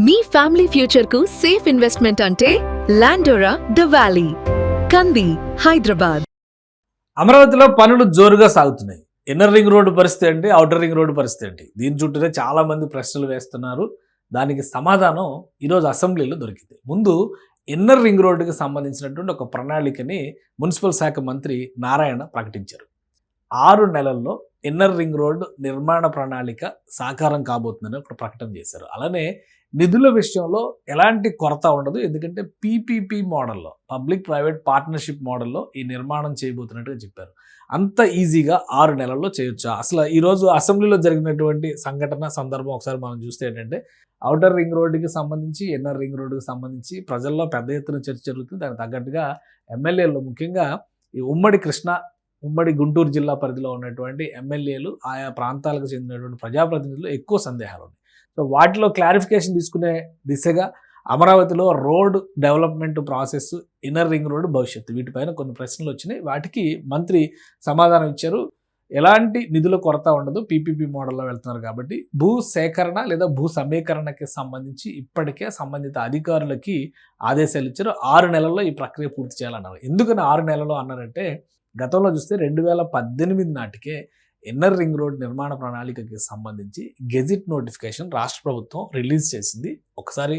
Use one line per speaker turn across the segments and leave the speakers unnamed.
మీ family future కు safe investment అంటే లాండోరా the valley, కంది, హైదరాబాద్.
అమరావతిలో పనులు జోరుగా సాగుతున్నాయి. ఇన్నర్ రింగ్ రోడ్డు పరిస్థితి ఏంటి, ఔటర్ రింగ్ రోడ్డు పరిస్థితి ఏంటి, దీని చుట్టూనే చాలా మంది ప్రశ్నలు వేస్తున్నారు. దానికి సమాధానం ఈరోజు అసెంబ్లీలో దొరికింది. ముందు ఇన్నర్ రింగ్ రోడ్డుకి సంబంధించినటువంటి ఒక ప్రణాళికని మున్సిపల్ శాఖ మంత్రి నారాయణ ప్రకటించారు. 6 నెలల్లో ఇన్నర్ రింగ్ రోడ్డు నిర్మాణ ప్రణాళిక సాకారం కాబోతుందని ఒక ప్రకటన చేశారు. అలానే నిధుల విషయంలో ఎలాంటి కొరత ఉండదు, ఎందుకంటే పీపీపీ మోడల్లో, పబ్లిక్ ప్రైవేట్ పార్ట్నర్షిప్ మోడల్లో ఈ నిర్మాణం చేయబోతున్నట్టుగా చెప్పారు. అంత ఈజీగా 6 నెలల్లో చేయొచ్చా? అసలు ఈరోజు అసెంబ్లీలో జరిగినటువంటి సందర్భం ఒకసారి మనం చూస్తే ఏంటంటే, ఔటర్ రింగ్ రోడ్డుకి సంబంధించి, ఇన్నర్ రింగ్ రోడ్డుకి సంబంధించి ప్రజల్లో పెద్ద ఎత్తున చర్చ జరుగుతుంది. దానికి తగ్గట్టుగా ఎమ్మెల్యేలు, ముఖ్యంగా ఈ ఉమ్మడి గుంటూరు జిల్లా పరిధిలో ఉన్నటువంటి ఎమ్మెల్యేలు, ఆయా ప్రాంతాలకు చెందినటువంటి ప్రజాప్రతినిధులు ఎక్కువ సందేహాలు ఉన్నాయి. సో వాటిలో క్లారిఫికేషన్ తీసుకునే దిశగా అమరావతిలో road development process, inner ring road భవిష్యత్తు, వీటిపైన కొన్ని ప్రశ్నలు వచ్చినాయి. వాటికి మంత్రి సమాధానం ఇచ్చారు. ఎలాంటి నిధుల కొరత ఉండదు, పీపీపీ మోడల్లో వెళ్తున్నారు కాబట్టి భూ సేకరణ లేదా భూ సమీకరణకి సంబంధించి ఇప్పటికే సంబంధిత అధికారులకి ఆదేశాలు ఇచ్చారు. 6 నెలల్లో ఈ ప్రక్రియ పూర్తి చేయాలన్నారు. ఎందుకని 6 నెలల్లో అన్నారంటే, గతంలో చూస్తే 2018 నాటికే ఇన్నర్ రింగ్ రోడ్ నిర్మాణ ప్రణాళికకి సంబంధించి గెజిట్ నోటిఫికేషన్ రాష్ట్ర ప్రభుత్వం రిలీజ్ చేసింది. ఒకసారి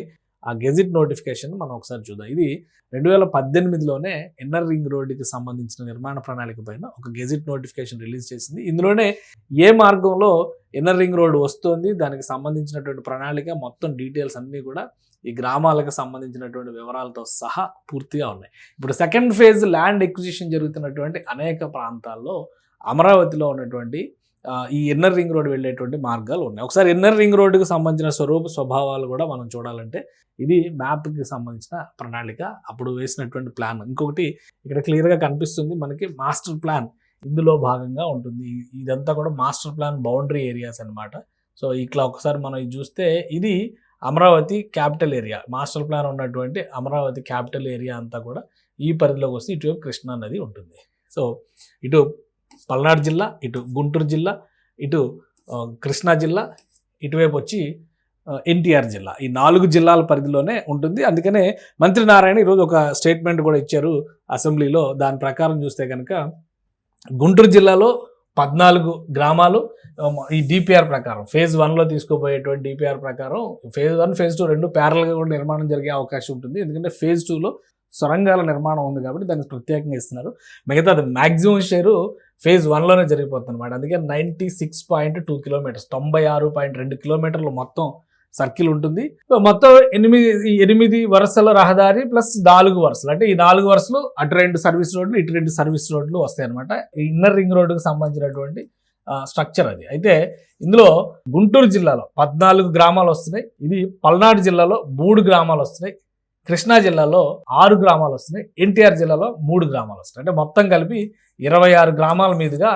ఆ గెజిట్ నోటిఫికేషన్ మనం ఒకసారి చూద్దాం. ఇది 2018లోనే ఇన్నర్ రింగ్ రోడ్డుకి సంబంధించిన నిర్మాణ ప్రణాళిక పైన ఒక గెజిట్ నోటిఫికేషన్ రిలీజ్ చేసింది. ఇందులోనే ఏ మార్గంలో ఇన్నర్ రింగ్ రోడ్ వస్తుంది, దానికి సంబంధించినటువంటి ప్రణాళిక, మొత్తం డీటెయిల్స్ అన్నీ కూడా ఈ గ్రామాలకు సంబంధించినటువంటి వివరాలతో సహా పూర్తిగా ఉన్నాయి. ఇప్పుడు సెకండ్ ఫేజ్ ల్యాండ్ ఎక్విజిషన్ జరుగుతున్నటువంటి అనేక ప్రాంతాల్లో అమరావతిలో ఉన్నటువంటి ఈ ఇన్నర్ రింగ్ రోడ్ వెళ్ళేటువంటి మార్గాలు ఉన్నాయి. ఒకసారి ఇన్నర్ రింగ్ రోడ్డుకి సంబంధించిన స్వభావాలు కూడా మనం చూడాలంటే, ఇది మ్యాప్కి సంబంధించిన ప్రణాళిక, అప్పుడు వేసినటువంటి ప్లాన్. ఇంకొకటి ఇక్కడ క్లియర్గా కనిపిస్తుంది మనకి, మాస్టర్ ప్లాన్ ఇందులో భాగంగా ఉంటుంది. ఇదంతా కూడా మాస్టర్ ప్లాన్ బౌండరీ ఏరియాస్ అన్నమాట. సో ఇట్లా ఒకసారి మనం ఇది చూస్తే, ఇది Amaravati capital area, master plan ఉన్నటువంటి అమరావతి క్యాపిటల్ ఏరియా అంతా కూడా ఈ పరిధిలోకి వస్తే ఇటువైపు కృష్ణా నది ఉంటుంది. సో ఇటు పల్నాడు జిల్లా, ఇటు గుంటూరు జిల్లా, ఇటు కృష్ణా జిల్లా, ఇటువైపు వచ్చి ఎన్టీఆర్ జిల్లా, ఈ 4 జిల్లాల పరిధిలోనే ఉంటుంది. అందుకనే మంత్రి నారాయణ ఈరోజు ఒక స్టేట్మెంట్ కూడా ఇచ్చారు అసెంబ్లీలో. దాని ప్రకారం చూస్తే కనుక గుంటూరు జిల్లాలో 14 గ్రామాలు ఈ డిపిఆర్ ప్రకారం, ఫేజ్ 1లో తీసుకోబోయేటువంటి డిపిఆర్ ప్రకారం ఫేజ్ 1, ఫేజ్ 2 రెండు ప్యారల్గా కూడా నిర్మాణం జరిగే అవకాశం ఉంటుంది. ఎందుకంటే ఫేజ్ 2లో సొరంగాల నిర్మాణం ఉంది కాబట్టి దానికి ప్రత్యేకంగా ఇస్తున్నారు. మిగతా అది మ్యాక్సిమం షేరు ఫేజ్ 1లోనే జరిగిపోతుంది అనమాట. అందుకే 96.2 కిలోమీటర్స్, 96.2 కిలోమీటర్లు మొత్తం సర్కిల్ ఉంటుంది. మొత్తం 8 వరుసల రహదారి ప్లస్ 4 వరుసలు, అంటే ఈ 4 వరుసలు అటు 2 సర్వీస్ రోడ్లు, ఇటు 2 సర్వీస్ రోడ్లు వస్తాయి అనమాట. ఇన్నర్ రింగ్ రోడ్డుకి సంబంధించినటువంటి స్ట్రక్చర్ అది. అయితే ఇందులో గుంటూరు జిల్లాలో 14 గ్రామాలు వస్తున్నాయి. ఇది పల్నాడు జిల్లాలో 3 గ్రామాలు వస్తున్నాయి. కృష్ణా జిల్లాలో 6 గ్రామాలు వస్తున్నాయి. ఎన్టీఆర్ జిల్లాలో 3 గ్రామాలు వస్తున్నాయి. అంటే మొత్తం కలిపి 26 గ్రామాల మీదుగా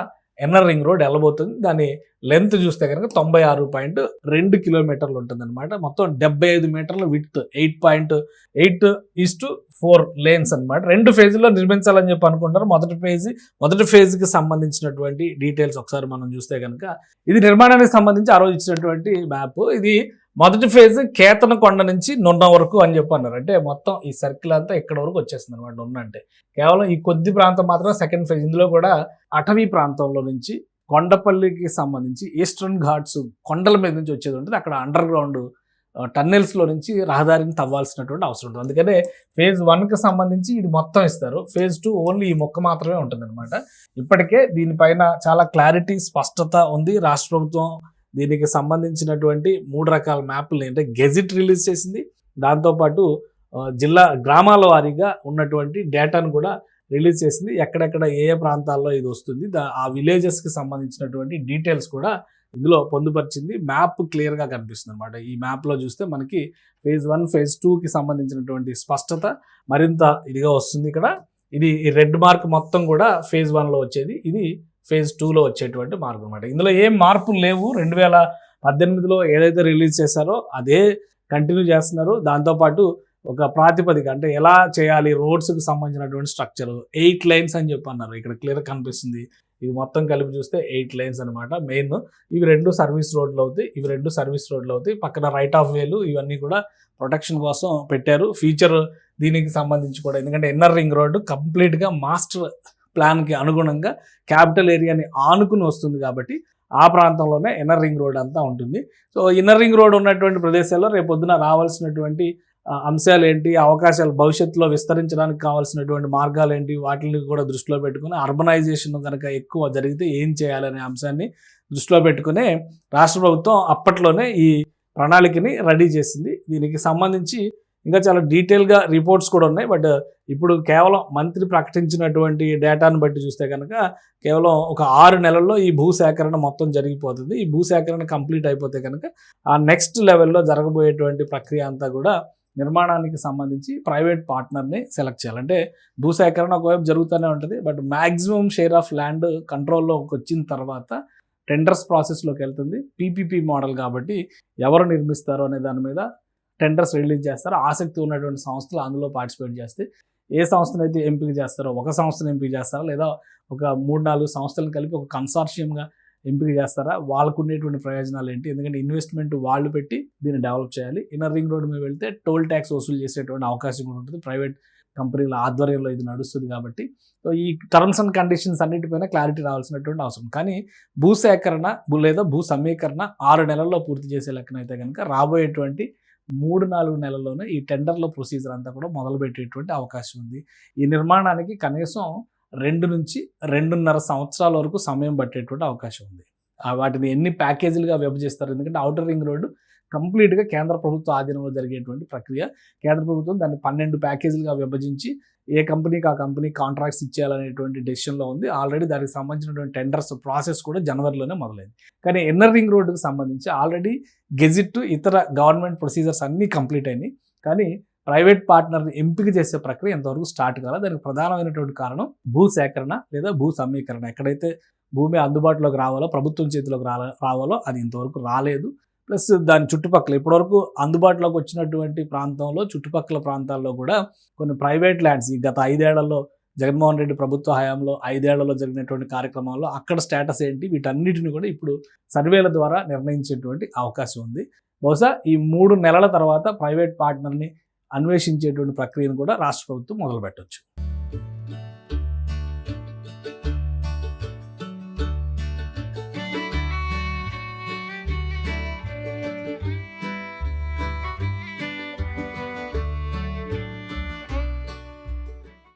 ఇన్నర్ రింగ్ రోడ్ వెళ్ళబోతుంది. దాని లెంత్ చూస్తే కనుక 96.2 కిలోమీటర్లు ఉంటుంది అనమాట. మొత్తం 75 మీటర్ల విడ్త్, 8.8:4 లేన్స్ అనమాట. 2 ఫేజ్లో నిర్మించాలని చెప్పి అనుకుంటారు. మొదటి ఫేజ్కి సంబంధించినటువంటి డీటెయిల్స్ ఒకసారి మనం చూస్తే కనుక, ఇది నిర్మాణానికి సంబంధించి ఆ రోజు ఇచ్చినటువంటి మ్యాప్. ఇది మొదటి ఫేజ్ కేతనకొండ నుంచి నున్న వరకు అని చెప్పి అన్నారు. అంటే మొత్తం ఈ సర్కిల్ అంతా ఇక్కడ వరకు వచ్చేస్తుంది అనమాట. నున్న అంటే కేవలం ఈ కొద్ది ప్రాంతం మాత్రం సెకండ్ ఫేజ్. ఇందులో కూడా అటవీ ప్రాంతంలో నుంచి కొండపల్లికి సంబంధించి ఈస్టర్న్ ఘాట్స్ కొండల మీద నుంచి వచ్చేది ఉంటుంది. అక్కడ అండర్ గ్రౌండ్ టన్నెల్స్లో నుంచి రహదారిని తవ్వాల్సినటువంటి అవసరం ఉంటుంది. అందుకనే ఫేజ్ 1కి సంబంధించి ఇది మొత్తం ఇస్తారు. ఫేజ్ 2 ఓన్లీ ఈ మొక్క మాత్రమే ఉంటుంది అనమాట. ఇప్పటికే దీనిపైన చాలా క్లారిటీ, స్పష్టత ఉంది. రాష్ట్ర ప్రభుత్వం దీనికి సంబంధించినటువంటి 3 రకాల మ్యాప్లు అంటే గెజిట్ రిలీజ్ చేసింది. దాంతోపాటు గ్రామాల వారీగా ఉన్నటువంటి డేటాను కూడా రిలీజ్ చేసింది. ఎక్కడెక్కడ ఏ ప్రాంతాల్లో ఇది వస్తుంది, ఆ విలేజెస్కి సంబంధించినటువంటి డీటెయిల్స్ కూడా ఇందులో పొందుపరిచింది. మ్యాప్ క్లియర్గా కనిపిస్తుంది అనమాట. ఈ మ్యాప్లో చూస్తే మనకి ఫేజ్ 1, ఫేజ్ 2కి సంబంధించినటువంటి స్పష్టత మరింత ఇదిగా వస్తుంది. ఇక్కడ ఇది రెడ్ మార్క్ మొత్తం కూడా ఫేజ్ 1లో వచ్చేది, ఇది ఫేజ్ 2లో వచ్చేటువంటి మార్గం అనమాట. ఇందులో ఏం మార్పులు లేవు. 2018లో ఏదైతే రిలీజ్ చేశారో అదే కంటిన్యూ చేస్తున్నారు. దాంతోపాటు ఒక ప్రాతిపదిక, అంటే ఎలా చేయాలి రోడ్స్కి సంబంధించినటువంటి స్ట్రక్చర్, 8 లైన్స్ అని చెప్పి అన్నారు. ఇక్కడ క్లియర్ కనిపిస్తుంది. ఇది మొత్తం కలిపి చూస్తే 8 లైన్స్ అనమాట మెయిన్. ఇవి 2 సర్వీస్ రోడ్లు అవుతాయి. పక్కన రైట్ ఆఫ్ వేలు ఇవన్నీ కూడా ప్రొటెక్షన్ కోసం పెట్టారు. ఫ్యూచర్ దీనికి సంబంధించి కూడా, ఎందుకంటే ఇన్నర్ రింగ్ రోడ్డు కంప్లీట్గా మాస్టర్ ప్లాన్కి అనుగుణంగా క్యాపిటల్ ఏరియాని ఆనుకుని వస్తుంది కాబట్టి ఆ ప్రాంతంలోనే ఇన్నర్ రింగ్ రోడ్ అంతా ఉంటుంది. సో ఇన్నర్ రింగ్ రోడ్ ఉన్నటువంటి ప్రదేశాల్లో రేపొద్దున రావాల్సినటువంటి అంశాలు ఏంటి, అవకాశాలు భవిష్యత్తులో విస్తరించడానికి కావాల్సినటువంటి మార్గాలు ఏంటి, వాటిని కూడా దృష్టిలో పెట్టుకుని అర్బనైజేషన్ కనుక ఎక్కువ జరిగితే ఏం చేయాలనే అంశాన్ని దృష్టిలో పెట్టుకునే రాష్ట్ర ప్రభుత్వం అప్పట్లోనే ఈ ప్రణాళికని రెడీ చేసింది. దీనికి సంబంధించి ఇంకా చాలా డీటెయిల్గా రిపోర్ట్స్ కూడా ఉన్నాయి. బట్ ఇప్పుడు కేవలం మంత్రి ప్రకటించినటువంటి డేటాను బట్టి చూస్తే కనుక కేవలం ఒక 6 నెలల్లో ఈ భూసేకరణ మొత్తం జరిగిపోతుంది. ఈ భూసేకరణ కంప్లీట్ అయిపోతే కనుక ఆ నెక్స్ట్ లెవెల్లో జరగబోయేటువంటి ప్రక్రియ అంతా కూడా నిర్మాణానికి సంబంధించి ప్రైవేట్ పార్ట్నర్ని సెలెక్ట్ చేయాలి. అంటే భూసేకరణ ఒకవైపు జరుగుతూనే ఉంటుంది. But maximum share of land కంట్రోల్లోకి వచ్చిన తర్వాత టెండర్స్ ప్రాసెస్లోకి వెళ్తుంది. పీపీపీ మోడల్ కాబట్టి ఎవరు నిర్మిస్తారో అనే దాని మీద టెండర్స్ రిలీజ్ చేస్తారు. ఆసక్తి ఉన్నటువంటి సంస్థలు అందులో పార్టిసిపేట్ చేస్తే ఏ సంస్థనైతే ఎంపిక చేస్తారో, ఒక సంస్థను ఎంపిక చేస్తారా లేదా ఒక 3-4 సంస్థలను కలిపి ఒక కన్సార్షియంగా ఎంపిక చేస్తారా, వాళ్ళకు ఉండేటువంటి ప్రయోజనాలు ఏంటి, ఎందుకంటే ఇన్వెస్ట్మెంట్ వాళ్ళు పెట్టి దీన్ని డెవలప్ చేయాలి. ఇన్నర్ రింగ్ రోడ్ మీద వెళ్తే టోల్ ట్యాక్స్ వసూలు చేసేటువంటి అవకాశం కూడా ఉంటుంది. ప్రైవేట్ కంపెనీల ఆధ్వర్యంలో ఇది నడుస్తుంది కాబట్టి సో ఈ టర్మ్స్ అండ్ కండిషన్స్ అన్నిటిపైన క్లారిటీ రావాల్సినటువంటి అవసరం. కానీ భూసేకరణ లేదా భూ సమీకరణ 6 నెలల్లో పూర్తి చేసే లెక్కనైతే కనుక రాబోయేటువంటి 3-4 నెలల్లోనే ఈ టెండర్ల ప్రొసీజర్ అంతా కూడా మొదలుపెట్టేటువంటి అవకాశం ఉంది. ఈ నిర్మాణానికి కనీసం 2 నుంచి 2.5 సంవత్సరాల వరకు సమయం పట్టేటువంటి అవకాశం ఉంది. వాటిని ఎన్ని ప్యాకేజీలుగా విభజిస్తారు, ఎందుకంటే ఔటర్ రింగ్ రోడ్డు కంప్లీట్గా కేంద్ర ప్రభుత్వ ఆధీనంలో జరిగేటువంటి ప్రక్రియ. కేంద్ర ప్రభుత్వం దాన్ని 12 ప్యాకేజీలుగా విభజించి ఏ కంపెనీకి ఆ కంపెనీ కాంట్రాక్ట్స్ ఇచ్చేయాలనేటువంటి డెసిషన్లో ఉంది. ఆల్రెడీ దానికి సంబంధించినటువంటి టెండర్స్ ప్రాసెస్ కూడా జనవరిలోనే మొదలైంది. కానీ ఇన్నర్ రింగ్ రోడ్డుకి సంబంధించి ఆల్రెడీ గెజిట్ ఇతర గవర్నమెంట్ ప్రొసీజర్స్ అన్నీ కంప్లీట్ అయినాయి. కానీ ప్రైవేట్ పార్ట్నర్ని ఎంపిక చేసే ప్రక్రియ ఎంతవరకు స్టార్ట్ కావాలి. దానికి ప్రధానమైనటువంటి కారణం భూ సేకరణ లేదా భూ సమీకరణ. ఎక్కడైతే భూమి అందుబాటులోకి రావాలో, ప్రభుత్వం చేతిలోకి రావాలో అది ఇంతవరకు రాలేదు. ప్లస్ దాని చుట్టుపక్కల ఇప్పటివరకు అందుబాటులోకి వచ్చినటువంటి ప్రాంతంలో చుట్టుపక్కల ప్రాంతాల్లో కూడా కొన్ని ప్రైవేట్ ల్యాండ్స్ ఈ గత 5 ఏళ్లలో జగన్మోహన్ రెడ్డి ప్రభుత్వ హయాంలో 5 ఏళ్లలో జరిగినటువంటి కార్యక్రమాల్లో అక్కడ స్టేటస్ ఏంటి, వీటన్నిటిని కూడా ఇప్పుడు సర్వేల ద్వారా నిర్ణయించేటువంటి అవకాశం ఉంది. బహుశా ఈ 3 నెలల తర్వాత ప్రైవేట్ పార్ట్నర్ని అన్వేషించేటువంటి ప్రక్రియను కూడా రాష్ట్ర ప్రభుత్వం మొదలు పెట్టవచ్చు.